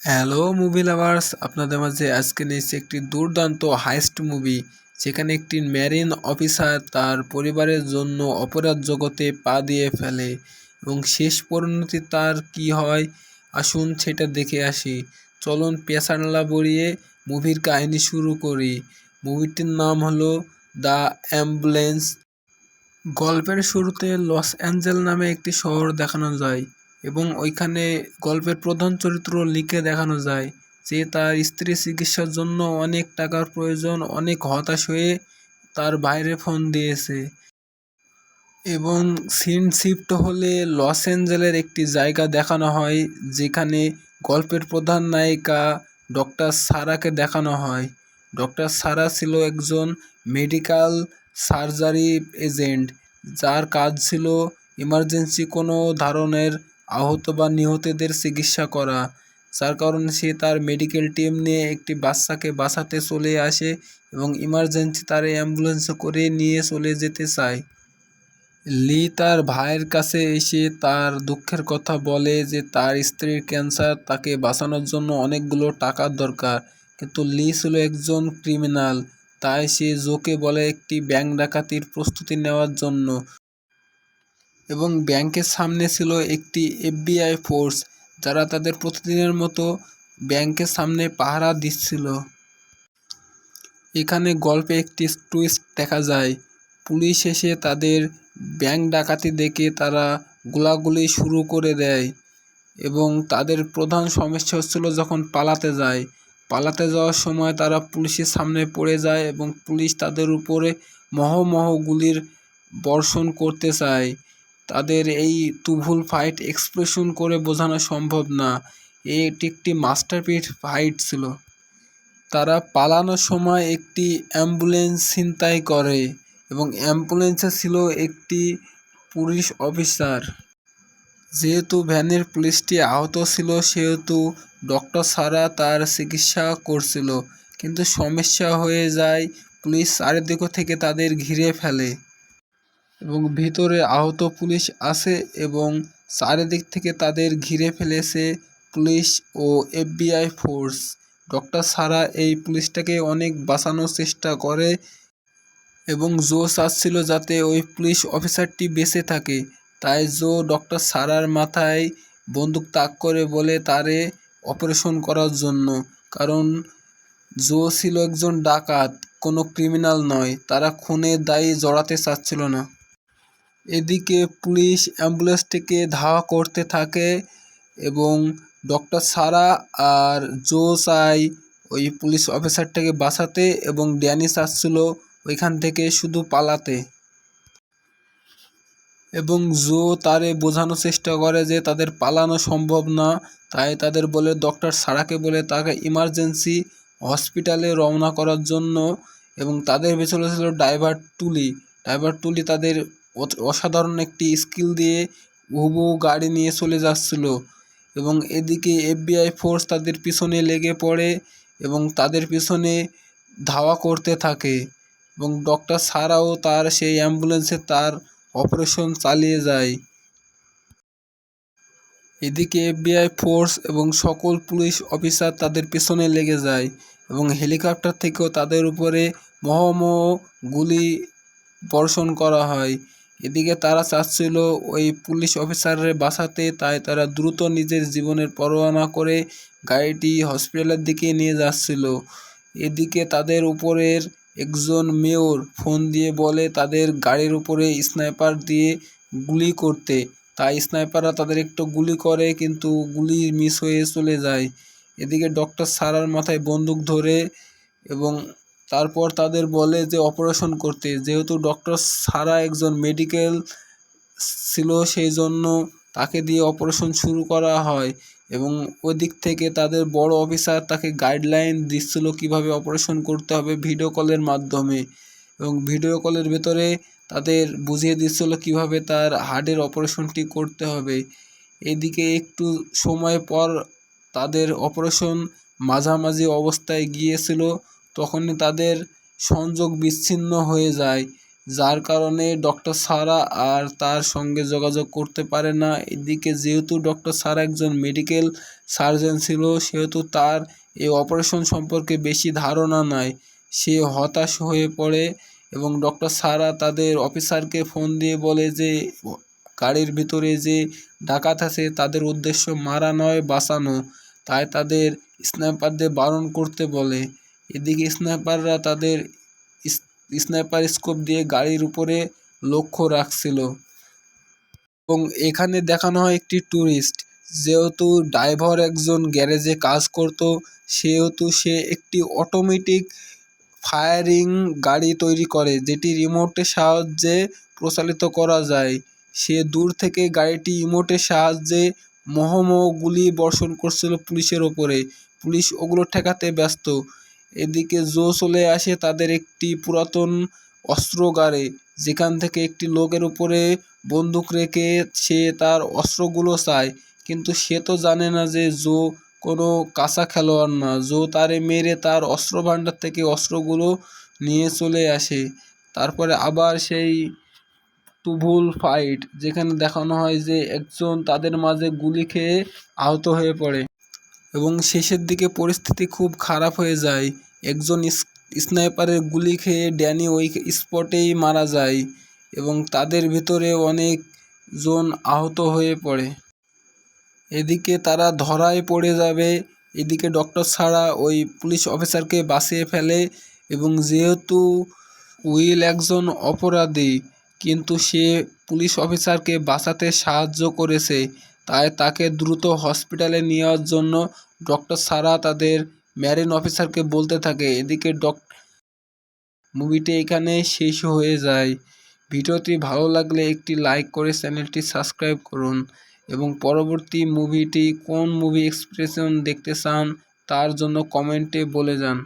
Hello movie lovers, আপনাদের মাঝে আজকে নিয়েছি একটি দুর্দান্ত হাইস্ট মুভি, যেখানে একটি মেরিন অফিসার তার পরিবারের জন্য অপরাধ জগতে পা দিয়ে ফেলে এবং শেষ পরিণতি তার কি হয়। আসুন সেটা দেখে আসি। চলুন পেছার না বড়িয়ে মুভির কাহিনী শুরু করি। মুভিটির নাম হলো দ্য অ্যাম্বুলেন্স। গল্পের শুরুতে লস অ্যাঞ্জেল নামে একটি শহর দেখানো যায় এবং ওইখানে গল্পের প্রধান চরিত্র লিকে দেখানো যায় যে তার স্ত্রীর চিকিৎসার জন্য অনেক টাকার প্রয়োজন, অনেক হতাশ হয়ে তার বাইরে ফোন দিয়েছে এবং সিন শিফট হলে লস অ্যাঞ্জেলের একটি জায়গা দেখানো হয় যেখানে গল্পের প্রধান নায়িকা ডক্টর সারাকে দেখানো হয়। ডক্টর সারা ছিল একজন মেডিকেল সার্জারি এজেন্ট, যার কাজ ছিল ইমার্জেন্সি কোনো ধরনের আহত বা নিহতদের চিকিৎসা করা। যার কারণে সে তার মেডিকেল টিম নিয়ে একটি বাচ্চাকে বাঁচাতে চলে আসে এবং ইমার্জেন্সি তার অ্যাম্বুলেন্সে করে নিয়ে চলে যেতে চায়। লি তার ভাইয়ের কাছে এসে তার দুঃখের কথা বলে যে তার স্ত্রীর ক্যান্সার, তাকে বাঁচানোর জন্য অনেকগুলো টাকার দরকার। কিন্তু লি ছিল একজন ক্রিমিনাল, তাই সে জোকে বলে একটি ব্যাংক ডাকাতির প্রস্তুতি নেওয়ার জন্য এবং ব্যাংকের সামনে ছিল একটি এফবিআই ফোর্স, যারা তাদের প্রতিদিনের মতো ব্যাংকের সামনে পাহারা দিচ্ছিল। এখানে গল্পে একটি টুইস্ট দেখা যায়। পুলিশ এসে তাদের ব্যাংক ডাকাতি দেখে তারা গোলাগুলি শুরু করে দেয় এবং তাদের প্রধান সমস্যা হচ্ছিল যখন পালাতে যাওয়ার সময় তারা পুলিশের সামনে পড়ে যায় এবং পুলিশ তাদের উপরে মহ গুলির বর্ষণ করতে চায়। তাদের এই তুমুল ফাইট এক্সপ্রেশন করে বোঝানো সম্ভব না, এটি একটি মাস্টারপিস ফাইট ছিল। তারা পালানোর সময় একটি অ্যাম্বুলেন্স ছিনতাই করে এবং অ্যাম্বুলেন্সে ছিল একটি পুলিশ অফিসার। যেহেতু ভ্যানের পুলিশটি আহত ছিল সেহেতু ডক্টর সারা তার চিকিৎসা করছিল, কিন্তু সমস্যা হয়ে যায়, পুলিশ চারিদিক থেকে তাদের ঘিরে ফেলে এবং ভিতরে আহত পুলিশ আছে এবং চারিদিক থেকে তাদের ঘিরে ফেলেছে পুলিশ ও এফবিআই ফোর্স। ডক্টর সারা এই পুলিশটাকে অনেক বাঁচানোর চেষ্টা করে এবং জো চাচ্ছিল যাতে ওই পুলিশ অফিসারটি বেঁচে থাকে। তাই জো ডক্টর সারার মাথায় বন্দুক তাক করে বলে তারে অপারেশন করার জন্য, কারণ জো ছিল একজন ডাকাত, কোনো ক্রিমিনাল নয়, তারা খুনের দায়ে জড়াতে চাচ্ছিল না। এদিকে পুলিশ অ্যাম্বুলেন্সটিকে ধাওয়া করতে থাকে এবং ডক্টর সারা আর জো চাই ওই পুলিশ অফিসারটাকে বাঁচাতে এবং ড্যানি চাচ্ছিল ওইখান থেকে শুধু পালাতে এবং জো তারে বোঝানোর চেষ্টা করে যে তাদের পালানো সম্ভব না। তাই তাদের বলে, ডক্টর সারাকে বলে তাকে ইমার্জেন্সি হসপিটালে রওনা করার জন্য এবং তাদের পেছনে ছিল ড্রাইভার তুলি তাদের অসাধারণ একটি স্কিল দিয়ে হুবহু গাড়ি নিয়ে চলে যাচ্ছিল এবং এদিকে এফবিআই ফোর্স তাদের পিছনে লেগে পড়ে এবং তাদের পিছনে ধাওয়া করতে থাকে এবং ডক্টর সারাও তার সেই অ্যাম্বুলেন্সে তার অপারেশন চালিয়ে যায়। এদিকে এফবিআই ফোর্স এবং সকল পুলিশ অফিসার তাদের পেছনে লেগে যায় এবং হেলিকপ্টার থেকেও তাদের উপরে মহমহ গুলি বর্ষণ করা হয়। এদিকে তারা চাচ্ছিল ওই পুলিশ অফিসারের বাঁচাতে, তাই তারা দ্রুত নিজের জীবনের পরোয়া না করে গাড়িটি হসপিটালের দিকে নিয়ে যাচ্ছিল। এদিকে তাদের উপরের একজন মেয়র ফোন দিয়ে বলে তাদের গাড়ির উপরে স্নাইপার দিয়ে গুলি করতে, তাই স্নাইপাররা তাদের একটু গুলি করে কিন্তু গুলি মিস হয়ে চলে যায়। এদিকে ডক্টর সারার মাথায় বন্দুক ধরে এবং তারপর তাদের বলে যে অপারেশন করতে, যেহেতু ডক্টর সারা একজন মেডিকেল ছিল সেই জন্য তাকে দিয়ে অপারেশন শুরু করা হয় এবং ওই দিক থেকে তাদের বড় অফিসার তাকে গাইডলাইন দিচ্ছিল কিভাবে অপারেশন করতে হবে ভিডিও কলের মাধ্যমে এবং ভিডিও কলের ভেতরে তাদের বুঝিয়ে দিচ্ছিল কিভাবে তার হার্টের অপারেশনটি করতে হবে। এদিকে একটু সময় পর তাদের অপারেশন মাঝামাঝি অবস্থায় গিয়েছিল, তখনই তাদের সংযোগ বিচ্ছিন্ন হয়ে যায় যার কারণে ডক্টর সারা আর তার সঙ্গে যোগাযোগ করতে পারে না। এদিকে যেহেতু ডক্টর সারা একজন মেডিকেল সার্জন ছিল, সেহেতু তার এই অপারেশন সম্পর্কে বেশি ধারণা নাই। সে হতাশ হয়ে পড়ে এবং ডক্টর সারা তাদের অফিসারকে ফোন দিয়ে বলে যে গাড়ির ভিতরে যে ডাকাত আছে তাদের উদ্দেশ্য মারা নয়, বাঁচানো। তাই তাদের স্নাইপারদের বারণ করতে বলে। এদিকে স্নাইপাররা তাদের স্নাইপার স্কোপ দিয়ে গাড়ির উপরে লক্ষ্য রাখছিল এবং এখানে দেখানো হয় একটি ট্যুরিস্ট। যেহেতু ড্রাইভার একজন গ্যারেজে কাজ করত, সেহেতু সে একটি অটোমেটিক ফায়ারিং গাড়ি তৈরি করে, যেটি রিমোটের সাহায্যে প্রচালিত করা যায়। সে দূর থেকে গাড়িটি রিমোটের সাহায্যে মহমহ গুলি বর্ষণ করছিল পুলিশের ওপরে। পুলিশ ওগুলো ঠেকাতে ব্যস্ত। এদিকে জো চলে আসে তাদের একটি পুরাতন অস্ত্রাগারে, যেখান থেকে একটি লোকের উপরে বন্দুক রেখে সে তার অস্ত্রগুলো চায়। কিন্তু সে তো জানে না যে জো কোনো কাঁচা খেলোয়াড় না। জো তারে মেরে তার অস্ত্র ভাণ্ডার থেকে অস্ত্রগুলো নিয়ে চলে আসে। তারপরে আবার সেই তুমুল ফাইট, যেখানে দেখানো হয় যে একজন তাদের মাঝে গুলি খেয়ে আহত হয়ে পড়ে এবং শেষের দিকে পরিস্থিতি খুব খারাপ হয়ে যায়। একজন স্নাইপারের গুলি খেয়ে ড্যানি ওই স্পটেই মারা যায় এবং তাদের ভিতরে অনেকজন আহত হয়ে পড়ে। এদিকে তারা ধরায় পড়ে যাবে। এদিকে ডক্টর সারা ওই পুলিশ অফিসারকে বাঁচিয়ে ফেলে এবং যেহেতু উইল একজন অপরাধী, কিন্তু সে পুলিশ অফিসারকে বাঁচাতে সাহায্য করেছে, তাই তাকে দ্রুত হসপিটালে নেওয়ার জন্য ডক্টর সারা তাদের মেরিন অফিসারকে বলতে থাকে। এদিকে মুভিটি এখানে শেষ হয়ে যায়। ভিডিওটি ভালো লাগলে একটি লাইক করে চ্যানেলটি সাবস্ক্রাইব করুন এবং পরবর্তী মুভিটি কোন মুভি এক্সপ্রেশন দেখতে চান তার জন্য কমেন্টে বলে যান।